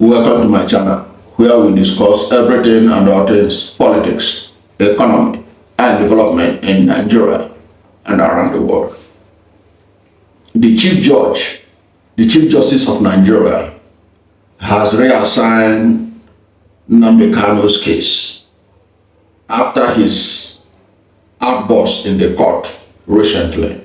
Welcome to my channel, where we discuss everything and all things politics, economy, and development in Nigeria and around the world. The Chief Justice of Nigeria, has reassigned Nnamdi Kanu's case after his outburst in the court recently.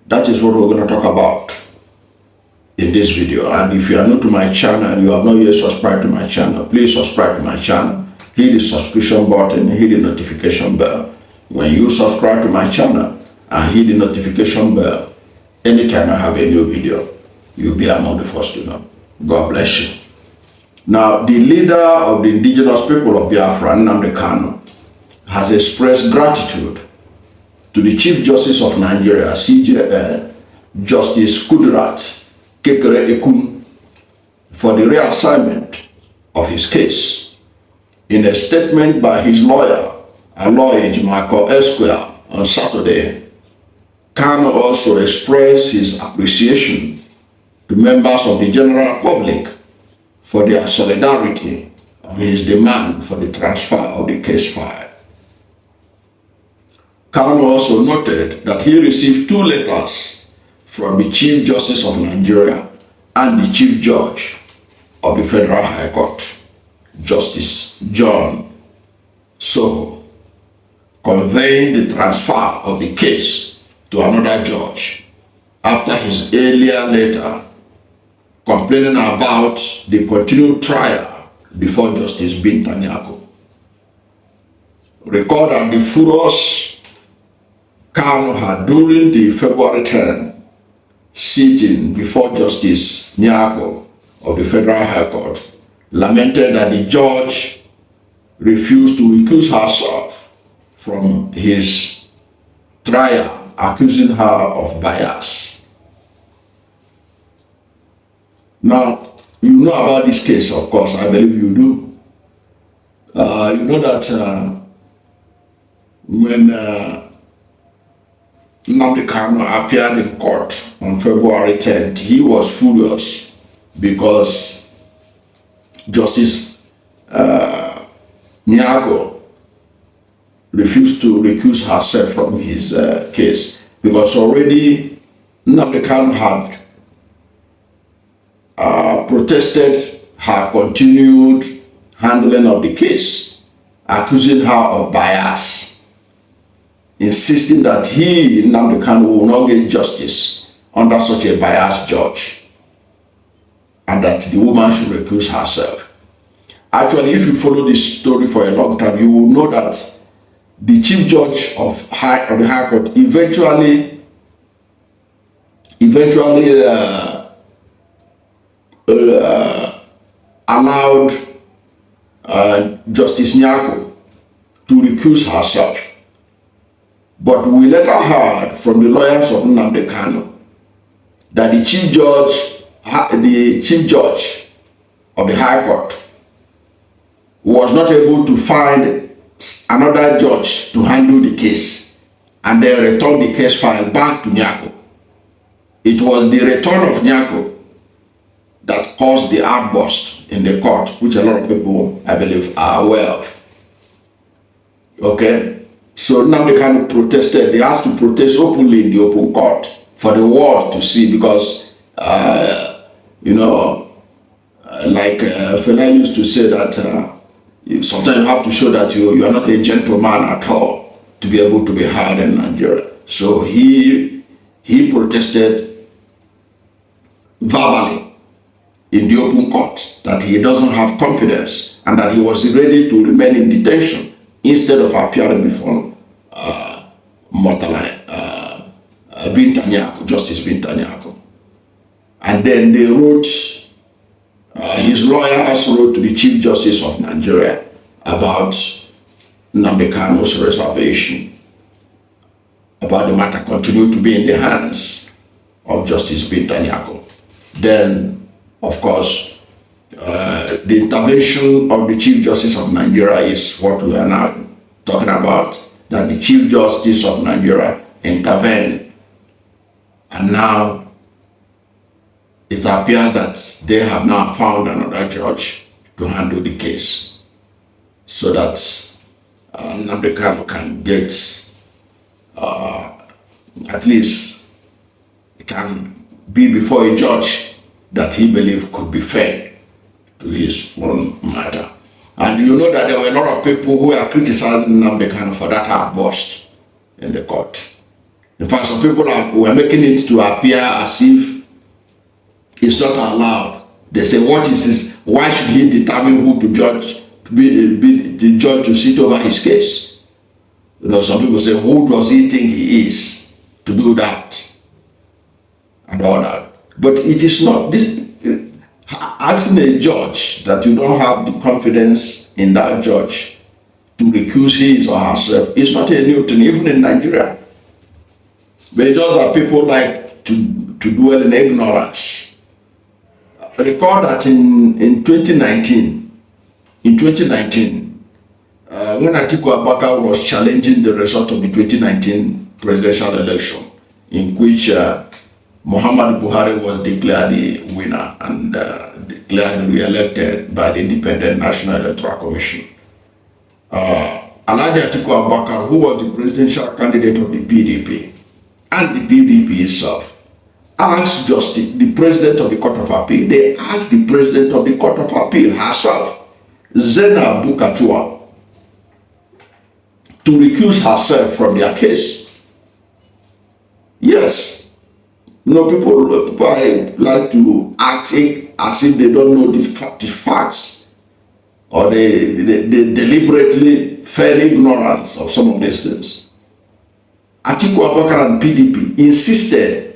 That is what we're going to talk about in this video. And if you are new to my channel, you have not yet subscribed to my channel, please subscribe to my channel. Hit the subscription button, hit the notification bell. When you subscribe to my channel and hit the notification bell, anytime I have a new video, you'll be among the first to know. God bless you. Now, the leader of the indigenous people of Biafra, Nnamdi Kanu, has expressed gratitude to the Chief Justice of Nigeria, CJN, Justice for the reassignment of his case. In a statement by his lawyer, Aloy Jimako Esquire, on Saturday, Kanu also expressed his appreciation to members of the general public for their solidarity on his demand for the transfer of the case file. Kanu also noted that he received 2 letters from the Chief Justice of Nigeria and the Chief Judge of the Federal High Court, Justice John Soho, conveying the transfer of the case to another judge after his earlier letter complaining about the continued trial before Justice Binta Nyako. Recall that the furious Kanu had during the February 10 sitting before Justice Nyako of the Federal High Court lamented that the judge refused to recuse herself from his trial, accusing her of bias. Now, you know about this case, of course, I believe you do. You know that when Nnamdi Kanu appeared in court on February 10th, he was furious because Justice Nyako refused to recuse herself from his case, because already Nnamdi Kanu had protested her continued handling of the case, accusing her of bias, insisting that he, Nnamdi Kanu, will not get justice under such a biased judge, and that the woman should recuse herself. Actually, if you follow this story for a long time, you will know that the Chief Judge of the High Court eventually allowed Justice Nyako to recuse herself. But we later heard from the lawyers of Nnamdi Kanu that the Chief Judge of the High Court was not able to find another judge to handle the case, and then returned the case file back to Nyako. It was the return of Nyako that caused the outburst in the court, which a lot of people, I believe, are aware of. Okay? So Nnamdi Kanu protested. They asked to protest openly in the open court for the world to see, because, like Fela used to say that sometimes you have to show that you are not a gentleman at all to be able to be heard in Nigeria. So he protested verbally in the open court that he doesn't have confidence and that he was ready to remain in detention instead of appearing before Binta Nyako, Justice Binta Nyako. And then they wrote, his lawyers wrote to the Chief Justice of Nigeria about Nnamdi Kanu's reservation, about the matter continuing to be in the hands of Justice Binta Nyako. Then, of course, the intervention of the Chief Justice of Nigeria is what we are now talking about, that the Chief Justice of Nigeria intervened, and now it appears that they have now found another judge to handle the case so that Nnamdi Kanu can get, at least, he can be before a judge that he believes could be fair to his own matter. And you know that there were a lot of people who are criticizing Nnamdi Kanu for that outburst in the court. In fact, some people were making it to appear as if it's not allowed. They say, what is this? Why should he determine who to judge, to be the judge to sit over his case? You know, some people say, who does he think he is to do that? And all that. But it is not this. Asking a judge that you don't have the confidence in that judge to recuse his or herself is not a new thing, even in Nigeria. But it's just that people like to dwell in ignorance. I recall that in 2019, when Atiku Abubakar was challenging the result of the 2019 presidential election, in which Muhammad Buhari was declared the winner and declared re-elected by the Independent National Electoral Commission. Alhaji Atiku Abubakar, who was the presidential candidate of the PDP, and the PDP itself, asked the president of the Court of Appeal, they asked the president of the Court of Appeal herself, Zena Bukachua, to recuse herself from their case. Yes. You know, people like to act as if they don't know the facts, or they deliberately feign ignorance of some of these things. Atiku Abubakar and PDP insisted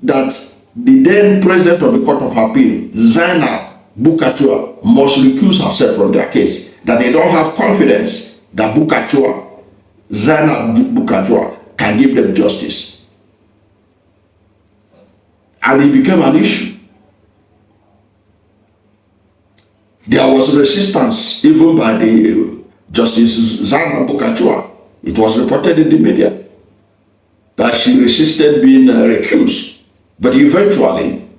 that the then president of the Court of Appeal, Zainab Bukachua, must recuse herself from their case, that they don't have confidence that Zainab Bukachua can give them justice. And it became an issue. There was resistance even by the Justice Zainab Bukachua. It was reported in the media that she resisted being recused. But eventually,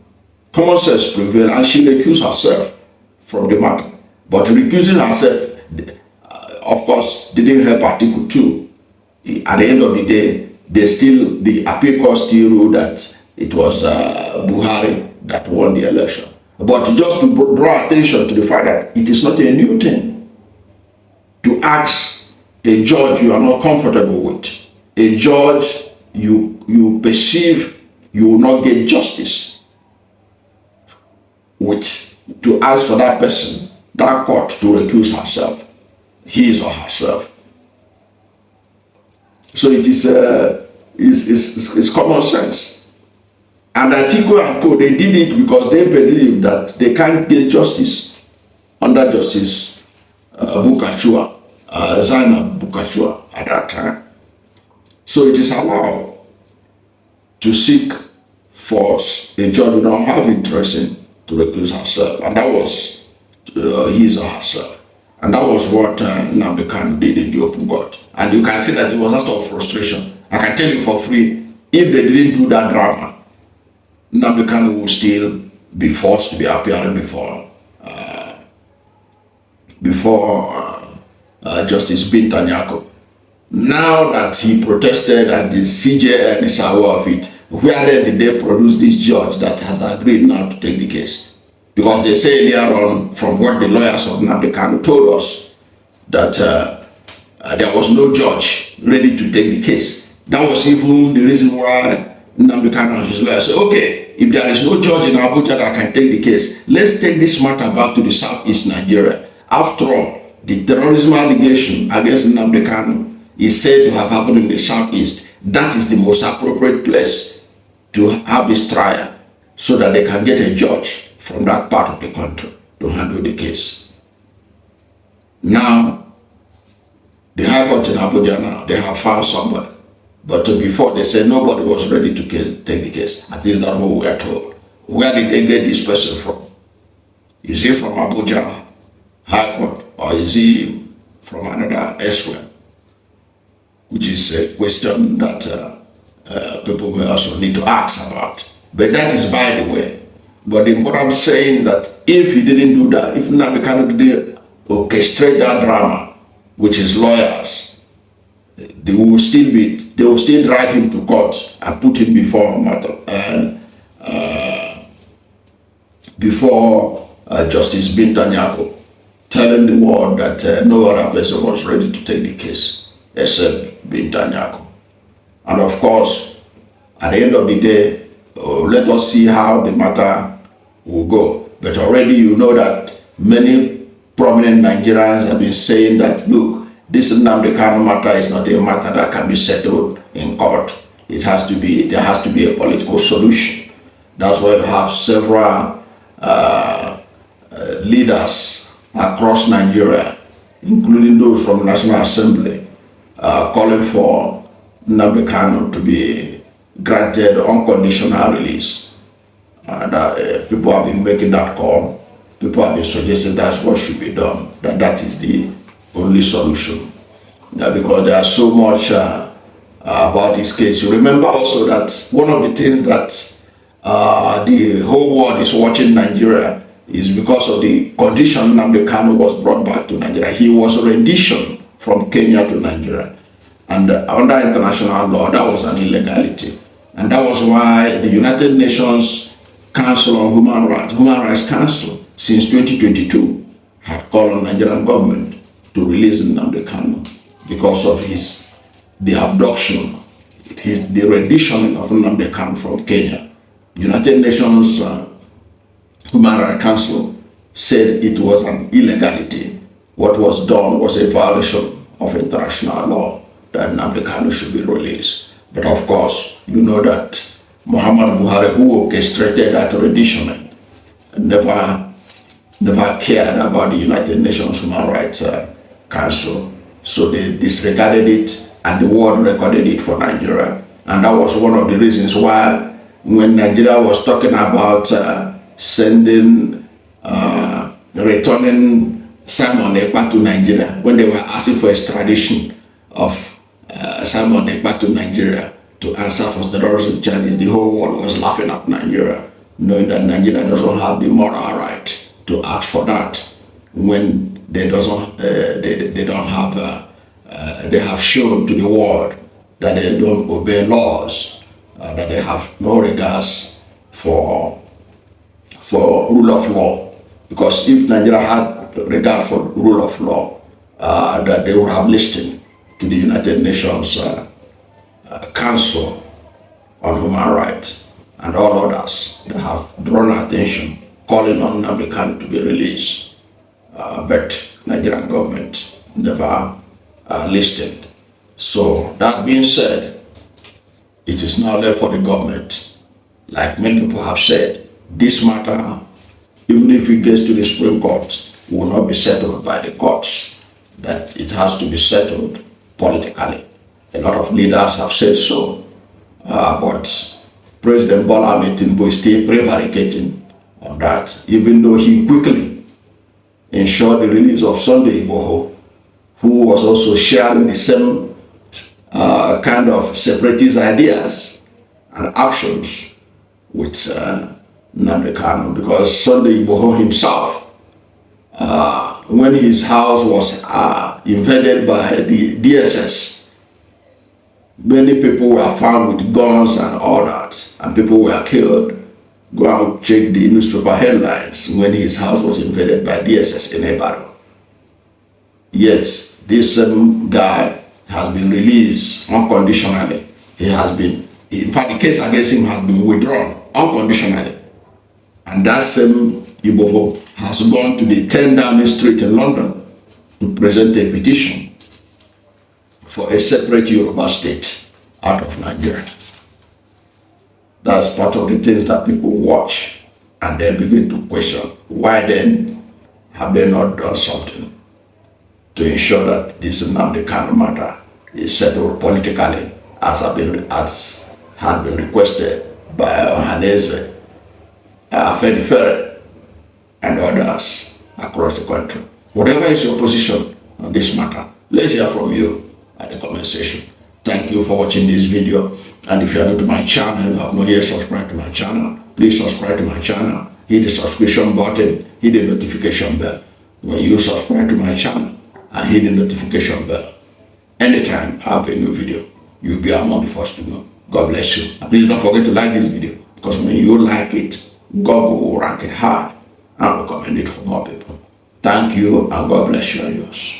common sense prevailed and she recused herself from the matter. But recusing herself, of course, didn't help Article 2. At the end of the day, the appeal court still ruled that it was Buhari that won the election. But just to draw attention to the fact that it is not a new thing to ask a judge you are not comfortable with, a judge you perceive you will not get justice with, to ask for that person, that court, to recuse herself, his or herself. So it is common sense. And Atiku and Co, they did it because they believe that they can't get justice under Justice Bukachua, Zainab Bukachua at that time. So it is allowed to seek for a judge who don't have interest in to recuse herself. And that was his or herself. And that was what Nnamdi Kanu did in the open court. And you can see that it was a sort of frustration. I can tell you for free, if they didn't do that drama, Nnamdi Kanu will still be forced to be appearing before Justice Binta Nyako. Now that he protested and the CJN is aware of it, where then did they produce this judge that has agreed now to take the case? Because they say earlier on, from what the lawyers of Nnamdi Kanu told us, that there was no judge ready to take the case. That was even the reason why Nnamdi Kanu and his lawyers said, okay, if there is no judge in Abuja that can take the case, let's take this matter back to the Southeast Nigeria. After all, the terrorism allegation against Nnamdi Kanu is said to have happened in the Southeast. That is the most appropriate place to have this trial so that they can get a judge from that part of the country to handle the case. Now, the High Court in Abuja now, they have found somebody. But before, they said nobody was ready to take the case. At least that's what we are told. Where did they get this person from? Is he from Abuja High Court, or is he from another elsewhere? Which is a question that people may also need to ask about. But that is by the way. But what I'm saying is that if he didn't do that, if Nnamdi Kanu didn't orchestrate that drama with his lawyers, they will still drag him to court and put him before Justice Binta Nyako, telling the world that no other person was ready to take the case except Binta Nyako. And of course, at the end of the day, let us see how the matter will go. But already you know that many prominent Nigerians have been saying that, look, this Nnamdi Kanu matter is not a matter that can be settled in court. There has to be a political solution. That's why we have several leaders across Nigeria, including those from the National Assembly, calling for Nnamdi Kanu to be granted unconditional release. People have been making that call. People have been suggesting that's what should be done, that is the only solution. Because there are so much about this case. You remember also that one of the things that the whole world is watching Nigeria is because of the condition Nnamdi Kanu was brought back to Nigeria. He was renditioned from Kenya to Nigeria. And under international law, that was an illegality. And that was why the United Nations Council on Human Rights Council, since 2022, had called on Nigerian government to release Nnamdi Kanu because of the abduction, the rendition of Nnamdi Kanu from Kenya. United Nations Human Rights Council said it was an illegality. What was done was a violation of international law, that Nnamdi Kanu should be released. But of course, you know that Muhammad Buhari, who orchestrated that rendition, never cared about the United Nations Human Rights Council. So they disregarded it, and the world recorded it for Nigeria. And that was one of the reasons why, when Nigeria was talking about returning Simon Ekpa to Nigeria, when they were asking for extradition of Simon Ekpa to Nigeria to answer for terrorism charges, the whole world was laughing at Nigeria, knowing that Nigeria doesn't have the moral right to ask for that when they have shown to the world that they don't obey laws, that they have no regards for rule of law. Because if Nigeria had regard for rule of law, that they would have listened to the United Nations Council on Human Rights and all others that have drawn attention, calling on Nnamdi Kanu to be released. But Nigerian government never listened. So that being said, it is now left for the government. Like many people have said, this matter, even if it gets to the Supreme Court, will not be settled by the courts, that it has to be settled politically. A lot of leaders have said so, but President Bola Ahmed Tinubu is still prevaricating on that, even though he quickly ensured the release of Sunday Igboho, who was also sharing the same kind of separatist ideas and actions with Nnamdi Kanu, because Sunday Igboho himself, when his house was invaded by the DSS, many people were found with guns and all that, and people were killed. Go and check the newspaper headlines when his house was invaded by DSS in Ibadan. Yet, this same guy has been released unconditionally. He has been, in fact, the case against him has been withdrawn unconditionally. And that same Igboho has gone to the 10 Downing Street in London to present a petition for a separate Yoruba state out of Nigeria. That's part of the things that people watch and they begin to question. Why then have they not done something to ensure that this Nnamdi Kanu matter is settled politically as had been requested by Ohaneze, Afenifere, and others across the country? Whatever is your position on this matter, let's hear from you at the comment section. Thank you for watching this video. And if you are new to my channel, you have not yet subscribed to my channel, please subscribe to my channel hit the subscription button, hit the notification bell. When you subscribe to my channel and hit the notification bell, anytime I have a new video, you'll be among the first to know. God bless you. And please don't forget to like this video, because when you like it, God will rank it high and recommend it for more people. Thank you, and God bless you and yours.